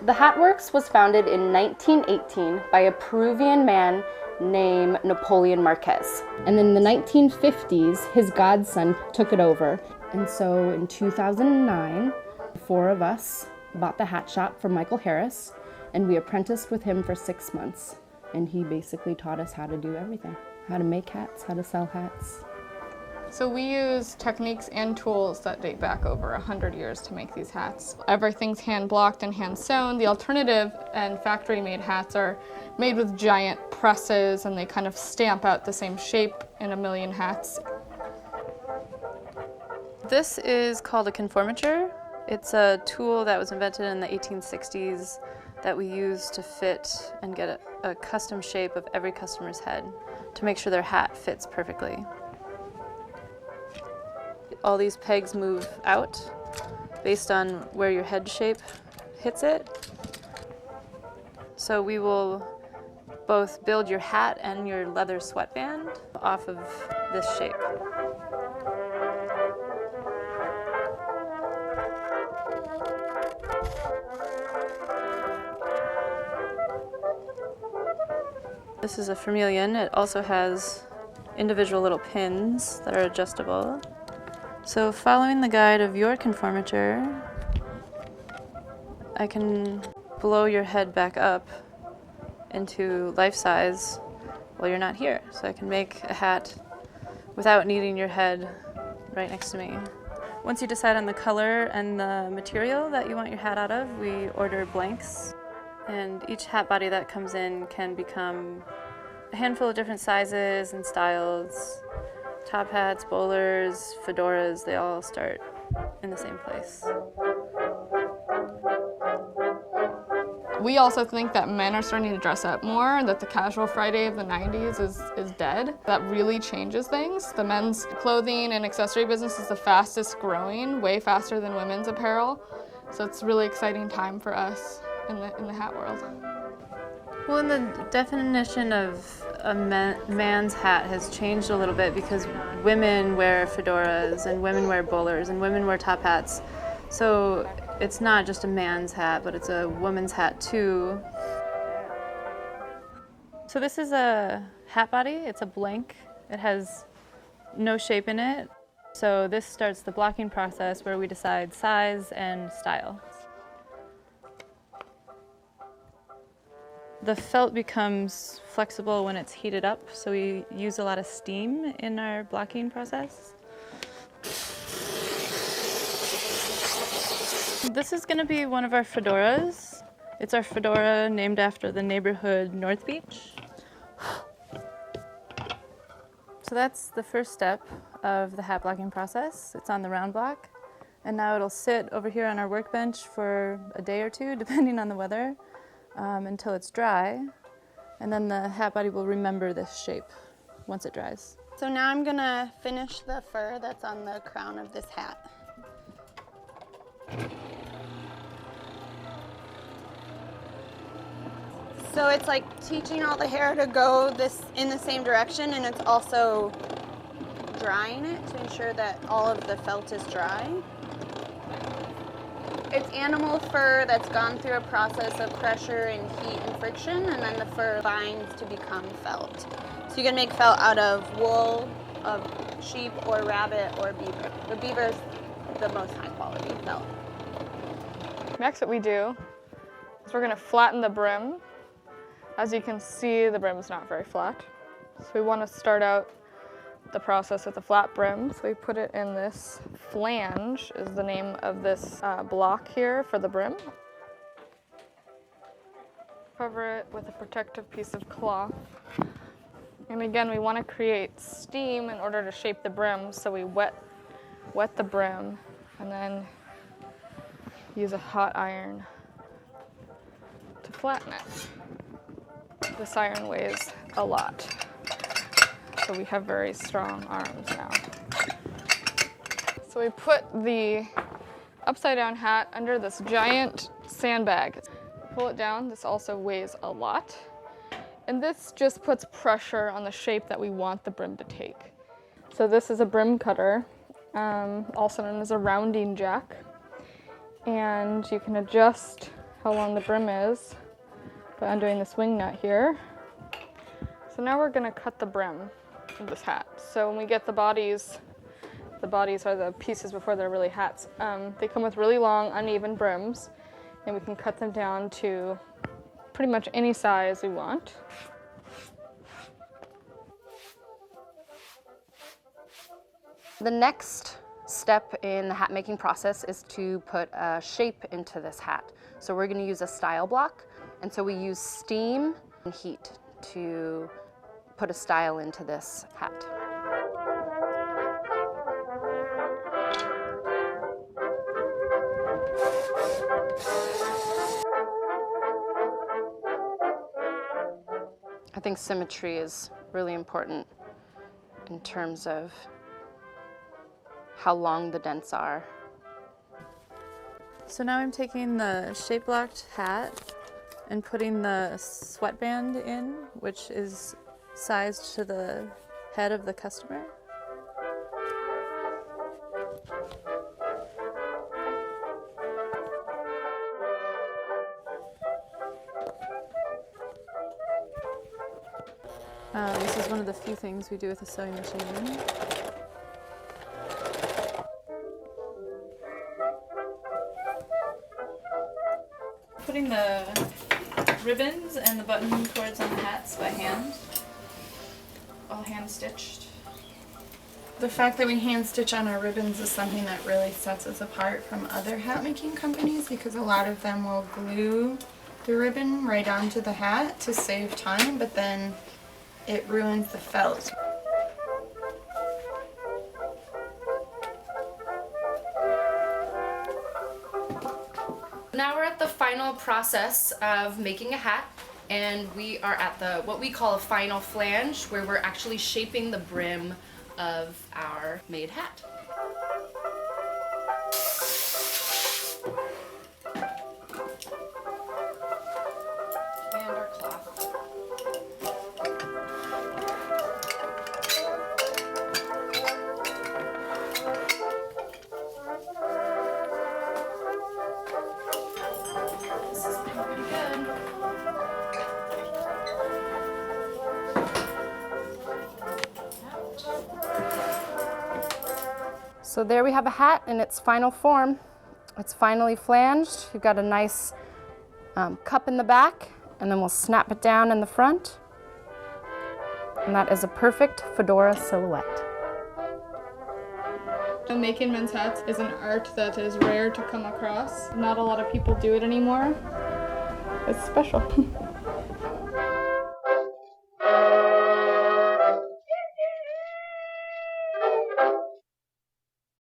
The Hat Works was founded in 1918 by a Peruvian man named Napoleon Marquez. And in the 1950s, his godson took it over. And so in 2009, 4 of us bought the hat shop from Michael Harris, and we apprenticed with him for 6 months. And he basically taught us how to do everything, how to make hats, how to sell hats. So we use techniques and tools that date back over 100 years to make these hats. Everything's hand blocked and hand sewn. The alternative and factory made hats are made with giant presses, and they kind of stamp out the same shape in a million hats. This is called a conformator. It's a tool that was invented in the 1860s that we use to fit and get a custom shape of every customer's head to make sure their hat fits perfectly. All these pegs move out based on where your head shape hits it. So we will both build your hat and your leather sweatband off of this shape. This is a vermilion. It also has individual little pins that are adjustable. So following the guide of your conformator, I can blow your head back up into life size while you're not here. So I can make a hat without needing your head right next to me. Once you decide on the color and the material that you want your hat out of, we order blanks. And each hat body that comes in can become a handful of different sizes and styles. Top hats, bowlers, fedoras, they all start in the same place. We also think that men are starting to dress up more, and that the casual Friday of the 90s is dead. That really changes things. The men's clothing and accessory business is the fastest growing, way faster than women's apparel. So it's a really exciting time for us in the hat world. Well, and the definition of a man's hat has changed a little bit because women wear fedoras and women wear bowlers and women wear top hats. So it's not just a man's hat, but it's a woman's hat too. So this is a hat body. It's a blank. It has no shape in it. So this starts the blocking process where we decide size and style. The felt becomes flexible when it's heated up, so we use a lot of steam in our blocking process. This is going to be one of our fedoras. It's our fedora named after the neighborhood North Beach. So that's the first step of the hat blocking process. It's on the round block, and now it'll sit over here on our workbench for a day or two, depending on the weather. Until it's dry, and then the hat body will remember this shape once it dries. So now I'm gonna finish the fur that's on the crown of this hat. So it's like teaching all the hair to go in the same direction, and it's also drying it to ensure that all of the felt is dry. It's animal fur that's gone through a process of pressure and heat and friction, and then the fur binds to become felt. So you can make felt out of wool, of sheep or rabbit or beaver. The beaver is the most high quality felt. Next, what we do is we're going to flatten the brim. As you can see, the brim is not very flat. So we want to start out the process with a flat brim. So we put it in this flange, is the name of this block here for the brim. Cover it with a protective piece of cloth. And again, we want to create steam in order to shape the brim, so we wet the brim and then use a hot iron to flatten it. This iron weighs a lot, so we have very strong arms now. So we put the upside down hat under this giant sandbag. Pull it down. This also weighs a lot. And this just puts pressure on the shape that we want the brim to take. So this is a brim cutter, also known as a rounding jack. And you can adjust how long the brim is by undoing this wing nut here. So now we're gonna cut the brim of this hat. So when we get the bodies are the pieces before they're really hats. They come with really long, uneven brims, and we can cut them down to pretty much any size we want. The next step in the hat making process is to put a shape into this hat. So we're going to use a style block, and so we use steam and heat to put a style into this hat. I think symmetry is really important in terms of how long the dents are. So now I'm taking the shape blocked hat and putting the sweatband in, which is sized to the head of the customer. This is one of the few things we do with a sewing machine. Putting the ribbons and the button cords on the hats by hand, all hand stitched. The fact that we hand stitch on our ribbons is something that really sets us apart from other hat making companies, because a lot of them will glue the ribbon right onto the hat to save time, but then it ruins the felt. Now we're at the final process of making a hat, and we are at what we call a final flange, where we're actually shaping the brim of our made hat. And our cloth. This is pretty good. So there we have a hat in its final form. It's finally flanged. You've got a nice cup in the back, and then we'll snap it down in the front. And that is a perfect fedora silhouette. Making men's hats is an art that is rare to come across. Not a lot of people do it anymore. It's special.